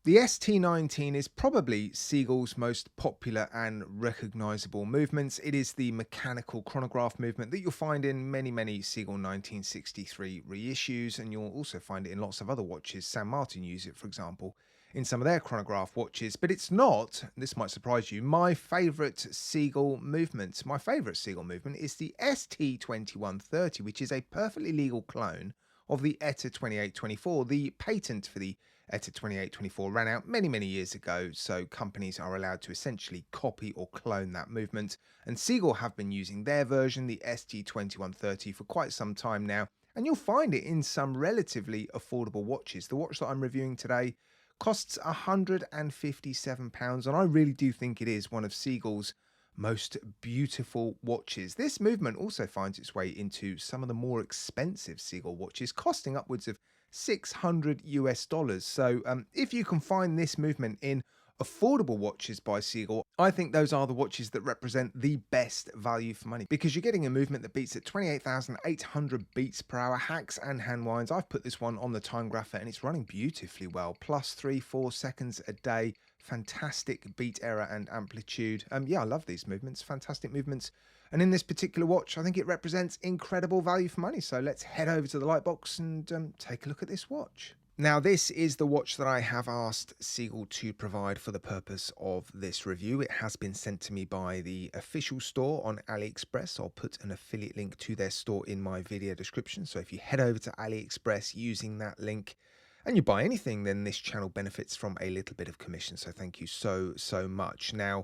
The ST19 is probably Sea-Gull's most popular and recognizable movements. It is the mechanical chronograph movement that you'll find in many Sea-Gull 1963 reissues, and you'll also find it in lots of other watches. San Martin use it, for example, in some of their chronograph watches, but it's not, this might surprise you, my favorite Sea-Gull movement. My favorite Sea-Gull movement is the ST2130, which is a perfectly legal clone of the ETA 2824. The patent for the ETA 2824 ran out many years ago, so companies are allowed to essentially copy or clone that movement, and Sea-Gull have been using their version, the ST2130, for quite some time now, and you'll find it in some relatively affordable watches. The watch that I'm reviewing today costs £157, and I really do think it is one of Sea-Gull's most beautiful watches. This movement also finds its way into some of the more expensive Sea-Gull watches, costing upwards of $600 US. So if you can find this movement in affordable watches by Sea-Gull, I think those are the watches that represent the best value for money, because you're getting a movement that beats at 28,800 beats per hour, hacks and hand winds. I've put this one on the time grapher and it's running beautifully well, plus 3-4 seconds a day. Fantastic beat error and amplitude. Yeah, I love these movements, fantastic movements. And in this particular watch, I think it represents incredible value for money. So let's head over to the Lightbox and take a look at this watch. Now, this is the watch that I have asked Sea-Gull to provide for the purpose of this review. It has been sent to me by the official store on AliExpress. I'll put an affiliate link to their store in my video description. So if you head over to AliExpress using that link and you buy anything, then this channel benefits from a little bit of commission. So thank you so much. Now,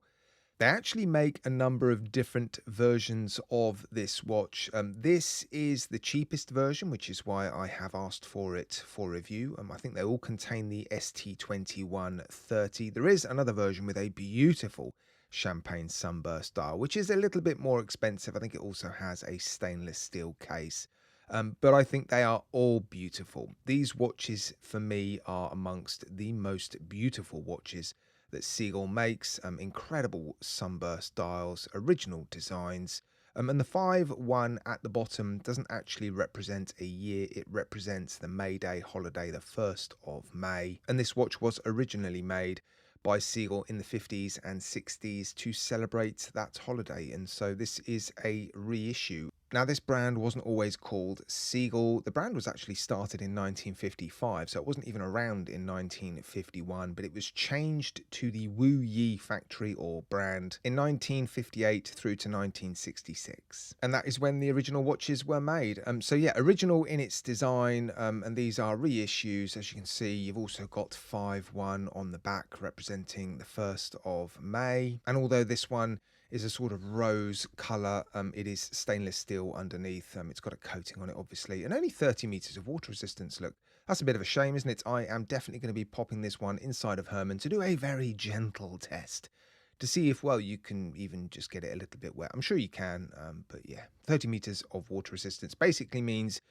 they actually make a number of different versions of this watch. This is the cheapest version, which is why I have asked for it for review. I think they all contain the ST2130. There is another version with a beautiful champagne sunburst dial, which is a little bit more expensive. I think it also has a stainless steel case. But I think they are all beautiful. These watches, for me, are amongst the most beautiful watches that Sea-Gull makes. Incredible sunburst dials, original designs, and the 5-1 at the bottom doesn't actually represent a year. It represents the May Day holiday, the 1st of May, and this watch was originally made by Sea-Gull in the 50s and 60s to celebrate that holiday, and so this is a reissue. Now, this brand wasn't always called Sea-Gull. The brand was actually started in 1955, so it wasn't even around in 1951, but it was changed to the Wu Yi factory or brand in 1958 through to 1966. And that is when the original watches were made. So yeah, original in its design, and these are reissues. As you can see, you've also got 5-1 on the back representing the 1st of May. And although this one is a sort of rose colour, it is stainless steel underneath. It's got a coating on it, obviously, and only 30 meters of water resistance. Look, that's a bit of a shame, isn't it? I am definitely going to be popping this one inside of Herman to do a very gentle test to see if, well, you can even just get it a little bit wet. I'm sure you can, but yeah, 30 meters of water resistance basically means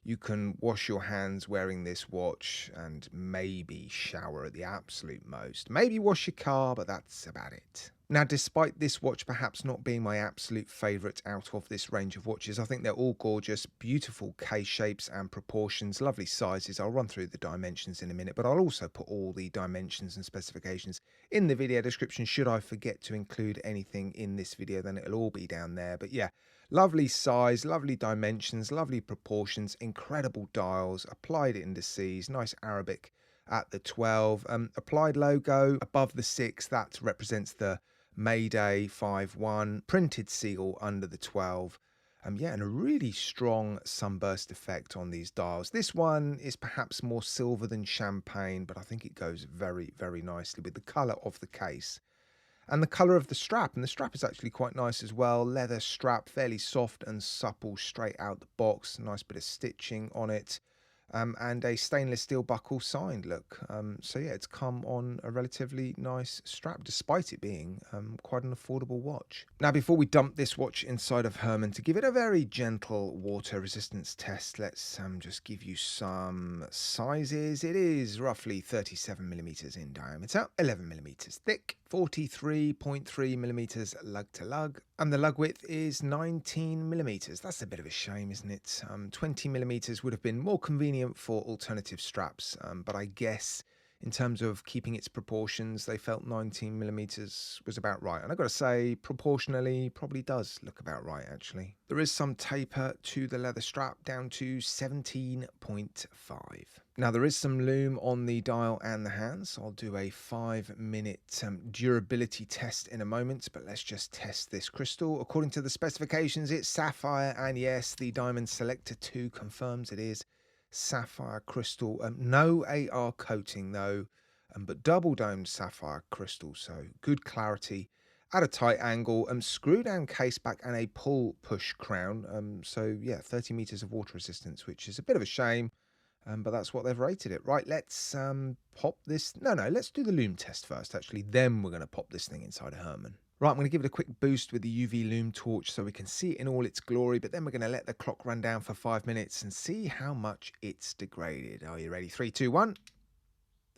you can wash your hands wearing this watch and maybe shower at the absolute most. Maybe wash your car, but that's about it. Now, despite this watch perhaps not being my absolute favourite out of this range of watches, I think they're all gorgeous, beautiful case shapes and proportions, lovely sizes. I'll run through the dimensions in a minute, but I'll also put all the dimensions and specifications in the video description. Should I forget to include anything in this video, then it'll all be down there. But yeah, lovely size, lovely dimensions, lovely proportions, incredible dials, applied indices, nice Arabic at the 12, applied logo above the 6, that represents the Mayday 5-1, printed Sea-Gull under the 12. Yeah, and a really strong sunburst effect on these dials. This one is perhaps more silver than champagne, but I think it goes very nicely with the colour of the case and the colour of the strap. And the strap is actually quite nice as well. Leather strap, fairly soft and supple straight out the box. Nice bit of stitching on it. And a stainless steel buckle signed, look. So yeah, it's come on a relatively nice strap, despite it being quite an affordable watch. Now, before we dump this watch inside of Herman to give it a very gentle water resistance test, let's just give you some sizes. It is roughly 37 millimeters in diameter, 11 millimeters thick, 43.3 millimeters lug to lug, and the lug width is 19 millimeters. That's a bit of a shame, isn't it? 20 millimeters would have been more convenient for alternative straps, but I guess In terms of keeping its proportions, they felt 19mm was about right. And I've got to say, proportionally, probably does look about right, actually. There is some taper to the leather strap down to 17.5. Now, there is some lume on the dial and the hands. I'll do a 5-minute durability test in a moment, but let's just test this crystal. According to the specifications, it's sapphire, and yes, the Diamond Selector 2 confirms it is sapphire crystal. No AR coating though, but double domed sapphire crystal, so good clarity at a tight angle. Screw down case back and a pull push crown. So yeah, 30 meters of water resistance, which is a bit of a shame, but that's what they've rated it. Right, let's pop this. No, let's do the lume test first. Actually, then we're going to pop this thing inside a Herman. Right, I'm going to give it a quick boost with the UV lume torch so we can see it in all its glory, but then we're going to let the clock run down for 5 minutes and see how much it's degraded. Are you ready? 3, 2, 1.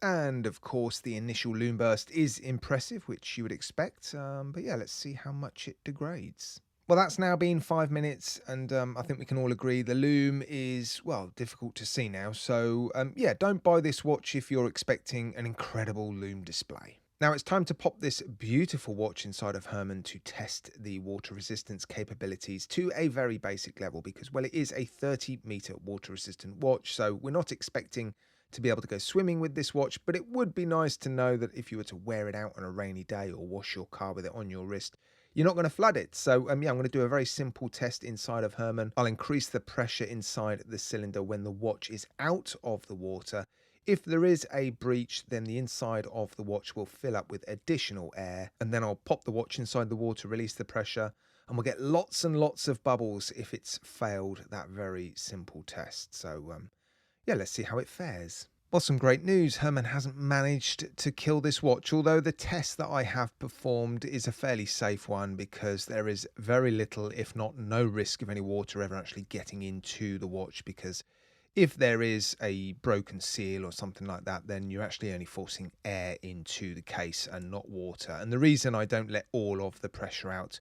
And of course, the initial lume burst is impressive, which you would expect. But yeah, let's see how much it degrades. Well, that's now been 5 minutes, and I think we can all agree the lume is, well, difficult to see now. So yeah, don't buy this watch if you're expecting an incredible lume display. Now it's time to pop this beautiful watch inside of Herman to test the water resistance capabilities to a very basic level, because, well, it is a 30-meter water resistant watch, so we're not expecting to be able to go swimming with this watch, but it would be nice to know that if you were to wear it out on a rainy day or wash your car with it on your wrist, you're not going to flood it. So yeah, I'm going to do a very simple test inside of Herman. I'll increase the pressure inside the cylinder when the watch is out of the water. If there is a breach, then the inside of the watch will fill up with additional air, and then I'll pop the watch inside the water, release the pressure, and we'll get lots and lots of bubbles if it's failed that very simple test. So yeah, let's see how it fares. Well, some great news. Herman hasn't managed to kill this watch, although the test that I have performed is a fairly safe one, because there is very little, if not no risk of any water ever actually getting into the watch, because if there is a broken seal or something like that, then you're actually only forcing air into the case and not water. And the reason I don't let all of the pressure out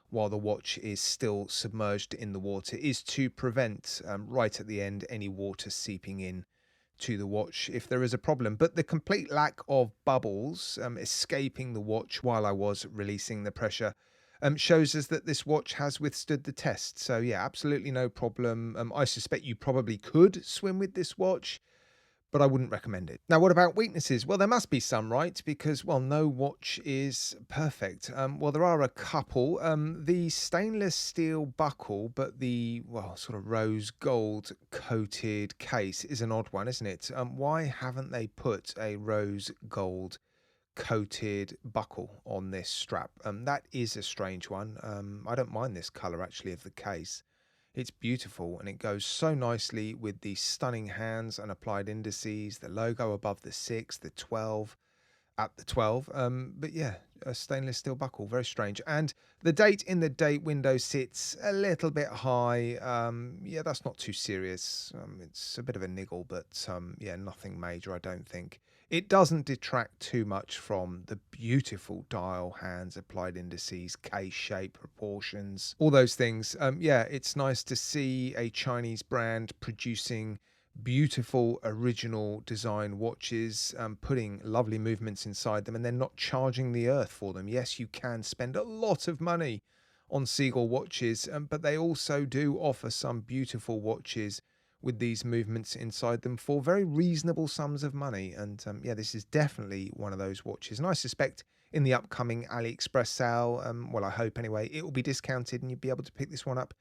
while the watch is still submerged in the water is to prevent, right at the end, any water seeping in to the watch if there is a problem. But the complete lack of bubbles escaping the watch while I was releasing the pressure shows us that this watch has withstood the test. So yeah, absolutely no problem. I suspect you probably could swim with this watch, but I wouldn't recommend it. Now, what about weaknesses? Well, there must be some, right? Because, well, no watch is perfect. Well, there are a couple. The stainless steel buckle, but the, well, sort of rose gold coated case is an odd one, isn't it? Why haven't they put a rose gold coated buckle on this strap? That is a strange one. I don't mind this color actually of the case. It's beautiful, and it goes so nicely with the stunning hands and applied indices, the logo above the 6, the 12 at the 12. But yeah, a stainless steel buckle, very strange. And the date in the date window sits a little bit high. Yeah, that's not too serious. It's a bit of a niggle, but yeah, nothing major, I don't think. It doesn't detract too much from the beautiful dial, hands, applied indices, case shape, proportions, all those things. Yeah, it's nice to see a Chinese brand producing beautiful original design watches, putting lovely movements inside them, and then not charging the earth for them. Yes, you can spend a lot of money on Sea-Gull watches, but they also do offer some beautiful watches with these movements inside them for very reasonable sums of money. And yeah, this is definitely one of those watches, and I suspect in the upcoming AliExpress sale, well, I hope anyway, it will be discounted and you'll be able to pick this one up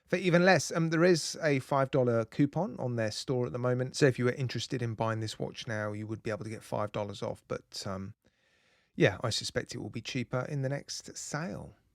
for even less. There is a $5 coupon on their store at the moment, so if you were interested in buying this watch now, you would be able to get $5 off. But yeah, I suspect it will be cheaper in the next sale.